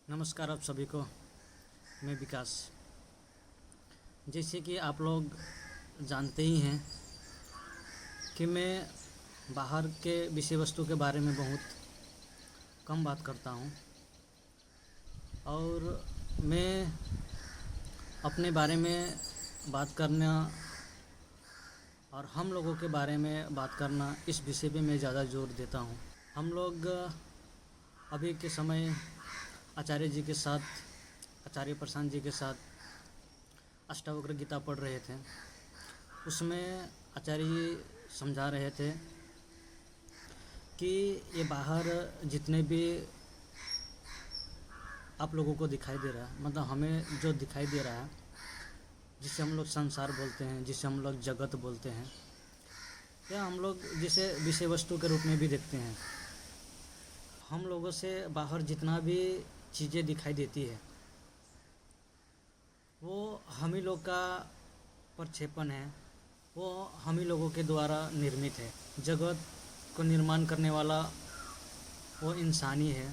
नमस्कार आप सभी को। मैं विकास। जैसे कि आप लोग जानते ही हैं कि मैं बाहर के विषय वस्तु के बारे में बहुत कम बात करता हूँ और मैं अपने बारे में बात करना और हम लोगों के बारे में बात करना, इस विषय पे मैं ज़्यादा जोर देता हूँ। हम लोग अभी के समय आचार्य जी के साथ, आचार्य प्रशांत जी के साथ अष्टावक्र गीता पढ़ रहे थे। उसमें आचार्य जी समझा रहे थे कि ये बाहर जितने भी आप लोगों को दिखाई दे रहा है, मतलब हमें जो दिखाई दे रहा है, जिसे हम लोग संसार बोलते हैं, जिसे हम लोग जगत बोलते हैं, या हम लोग जिसे विषय वस्तु के रूप में भी देखते हैं, हम लोगों से बाहर जितना भी चीज़ें दिखाई देती है वो हम ही लोग का प्रक्षेपण है, वो हम ही लोगों के द्वारा निर्मित है। जगत को निर्माण करने वाला वो इंसान ही है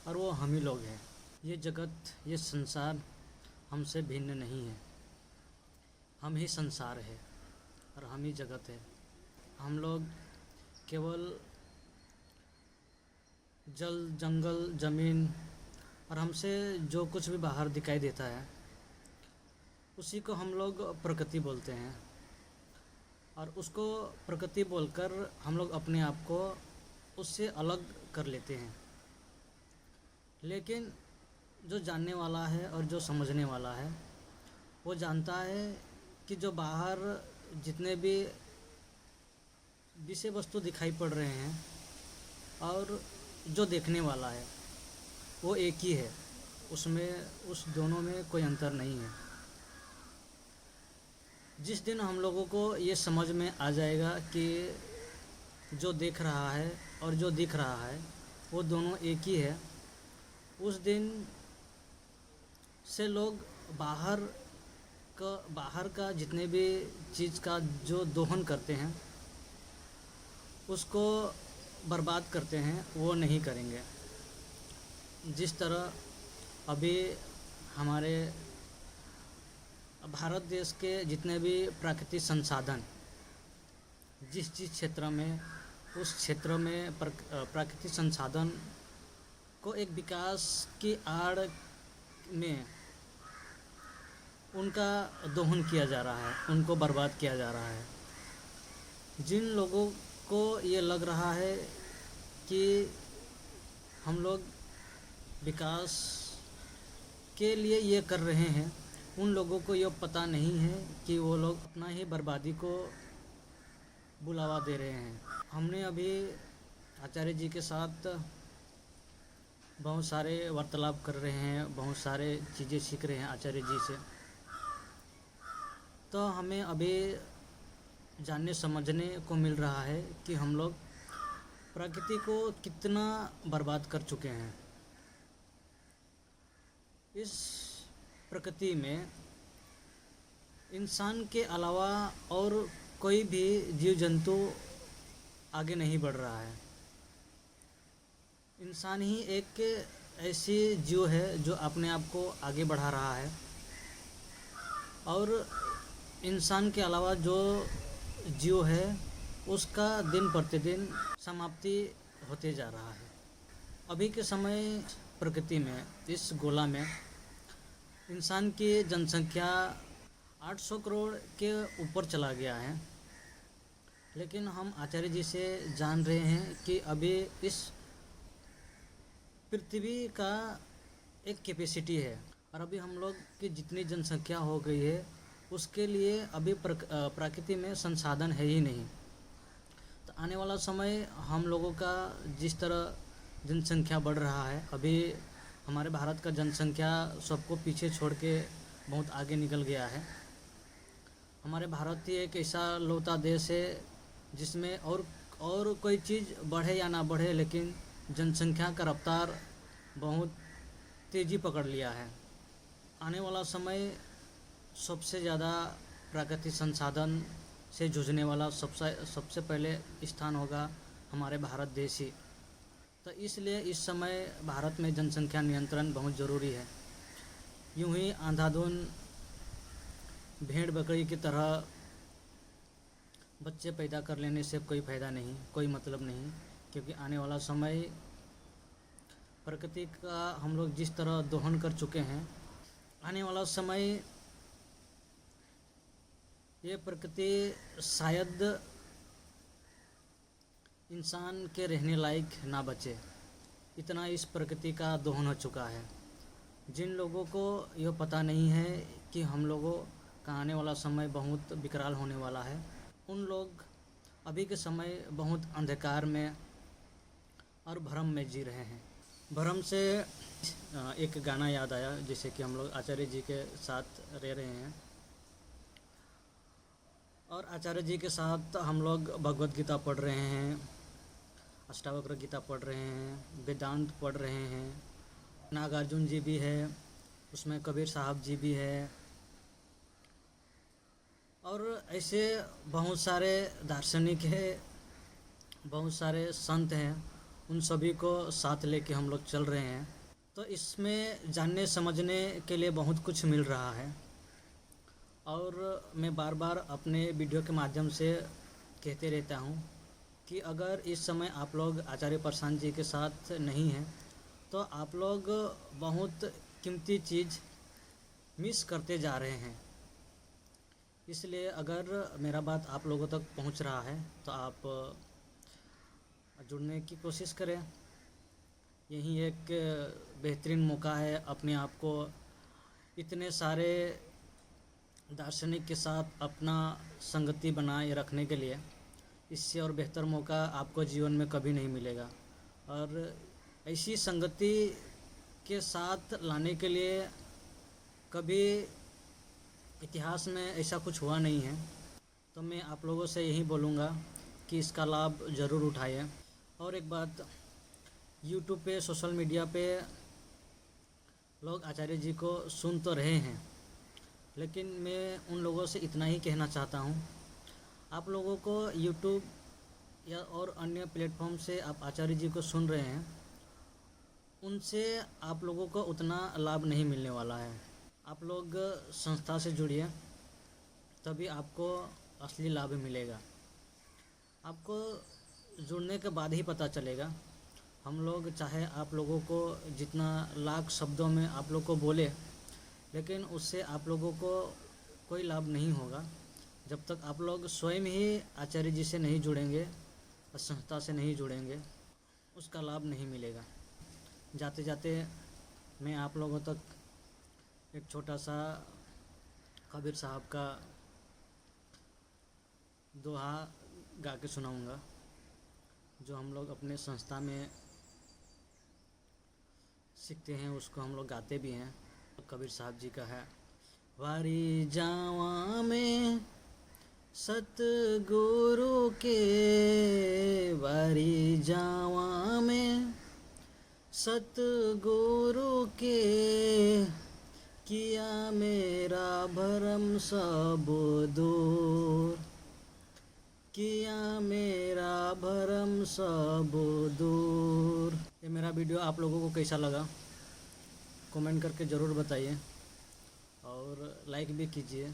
और वो हम ही लोग हैं। ये जगत, ये संसार हमसे भिन्न नहीं है। हम ही संसार है और हम ही जगत है। हम लोग केवल जल, जंगल, ज़मीन और हमसे जो कुछ भी बाहर दिखाई देता है उसी को हम लोग प्रकृति बोलते हैं, और उसको प्रकृति बोलकर हम लोग अपने आप को उससे अलग कर लेते हैं। लेकिन जो जानने वाला है और जो समझने वाला है वो जानता है कि जो बाहर जितने भी विषय वस्तु दिखाई पड़ रहे हैं और जो देखने वाला है वो एक ही है। उसमें, उस दोनों में कोई अंतर नहीं है। जिस दिन हम लोगों को ये समझ में आ जाएगा कि जो देख रहा है और जो दिख रहा है वो दोनों एक ही है, उस दिन से लोग बाहर का जितने भी चीज़ का जो दोहन करते हैं, उसको बर्बाद करते हैं, वो नहीं करेंगे। जिस तरह अभी हमारे भारत देश के जितने भी प्राकृतिक संसाधन, जिस क्षेत्र में, उस क्षेत्र में प्राकृतिक संसाधन को एक विकास की आड़ में उनका दोहन किया जा रहा है, उनको बर्बाद किया जा रहा है। जिन लोगों को ये लग रहा है कि हम लोग विकास के लिए ये कर रहे हैं, उन लोगों को ये पता नहीं है कि वो लोग अपना ही बर्बादी को बुलावा दे रहे हैं। हमने अभी आचार्य जी के साथ बहुत सारे वार्तालाप कर रहे हैं, बहुत सारे चीज़ें सीख रहे हैं आचार्य जी से। तो हमें अभी जानने समझने को मिल रहा है कि हम लोग प्रकृति को कितना बर्बाद कर चुके हैं। इस प्रकृति में इंसान के अलावा और कोई भी जीव जंतु आगे नहीं बढ़ रहा है। इंसान ही एक ऐसी जीव है जो अपने आप को आगे बढ़ा रहा है, और इंसान के अलावा जो जीव है उसका दिन प्रतिदिन समाप्ति होते जा रहा है। अभी के समय प्रकृति में, इस गोला में इंसान की जनसंख्या 800 करोड़ के ऊपर चला गया है। लेकिन हम आचार्य जी से जान रहे हैं कि अभी इस पृथ्वी का एक कैपेसिटी है, और अभी हम लोग की जितनी जनसंख्या हो गई है उसके लिए अभी प्रकृति में संसाधन है ही नहीं। तो आने वाला समय हम लोगों का जिस तरह जनसंख्या बढ़ रहा है, अभी हमारे भारत का जनसंख्या सबको पीछे छोड़ के बहुत आगे निकल गया है। हमारे भारत ही एक ऐसा लौता देश है जिसमें और कोई चीज़ बढ़े या ना बढ़े, लेकिन जनसंख्या का रफ्तार बहुत तेज़ी पकड़ लिया है। आने वाला समय सबसे ज़्यादा प्राकृतिक संसाधन से जूझने वाला सबसे पहले स्थान होगा हमारे भारत देश ही। तो इसलिए इस समय भारत में जनसंख्या नियंत्रण बहुत ज़रूरी है। यूं ही अंधाधुंध भेड़ बकरी की तरह बच्चे पैदा कर लेने से कोई फ़ायदा नहीं, कोई मतलब नहीं, क्योंकि आने वाला समय प्रकृति का हम लोग जिस तरह दोहन कर चुके हैं, आने वाला समय ये प्रकृति शायद इंसान के रहने लायक ना बचे, इतना इस प्रकृति का दोहन हो चुका है। जिन लोगों को यह पता नहीं है कि हम लोगों का आने वाला समय बहुत विकराल होने वाला है, उन लोग अभी के समय बहुत अंधकार में और भ्रम में जी रहे हैं। भ्रम से एक गाना याद आया, जैसे कि हम लोग आचार्य जी के साथ रह रहे हैं और आचार्य जी के साथ हम लोग भगवत गीता पढ़ रहे हैं, अष्टावक्र गीता पढ़ रहे हैं, वेदांत पढ़ रहे हैं, नागार्जुन जी भी है, उसमें कबीर साहब जी भी है और ऐसे बहुत सारे दार्शनिक हैं, बहुत सारे संत हैं, उन सभी को साथ लेके हम लोग चल रहे हैं। तो इसमें जानने समझने के लिए बहुत कुछ मिल रहा है और मैं बार बार अपने वीडियो के माध्यम से कहते रहता हूँ कि अगर इस समय आप लोग आचार्य प्रशांत जी के साथ नहीं हैं तो आप लोग बहुत कीमती चीज़ मिस करते जा रहे हैं। इसलिए अगर मेरा बात आप लोगों तक पहुंच रहा है तो आप जुड़ने की कोशिश करें। यही एक बेहतरीन मौका है अपने आप को इतने सारे दार्शनिक के साथ अपना संगति बनाए रखने के लिए। इससे और बेहतर मौका आपको जीवन में कभी नहीं मिलेगा और ऐसी संगति के साथ लाने के लिए कभी इतिहास में ऐसा कुछ हुआ नहीं है। तो मैं आप लोगों से यही बोलूँगा कि इसका लाभ ज़रूर उठाइए। और एक बात, यूट्यूब पे, सोशल मीडिया पे लोग आचार्य जी को सुन तो रहे हैं, लेकिन मैं उन लोगों से इतना ही कहना चाहता हूँ, आप लोगों को यूट्यूब या और अन्य प्लेटफॉर्म से आप आचार्य जी को सुन रहे हैं, उनसे आप लोगों को उतना लाभ नहीं मिलने वाला है। आप लोग संस्था से जुड़िए, तभी आपको असली लाभ मिलेगा। आपको जुड़ने के बाद ही पता चलेगा। हम लोग चाहे आप लोगों को जितना लाख शब्दों में आप लोग को बोले, लेकिन उससे आप लोगों को कोई लाभ नहीं होगा जब तक आप लोग स्वयं ही आचार्य जी से नहीं जुड़ेंगे, संस्था से नहीं जुड़ेंगे, उसका लाभ नहीं मिलेगा। जाते जाते मैं आप लोगों तक एक छोटा सा कबीर साहब का दोहा गा के सुनाऊंगा, जो हम लोग अपने संस्था में सीखते हैं, उसको हम लोग गाते भी हैं। कबीर साहब जी का है। वारी जावा में सतगुरु के, वारी जावा में सतगुरु के, किया मेरा भरम सब दूर, किया मेरा भरम सब दूर। ये मेरा वीडियो आप लोगों को कैसा लगा कमेंट करके ज़रूर बताइए और लाइक भी कीजिए।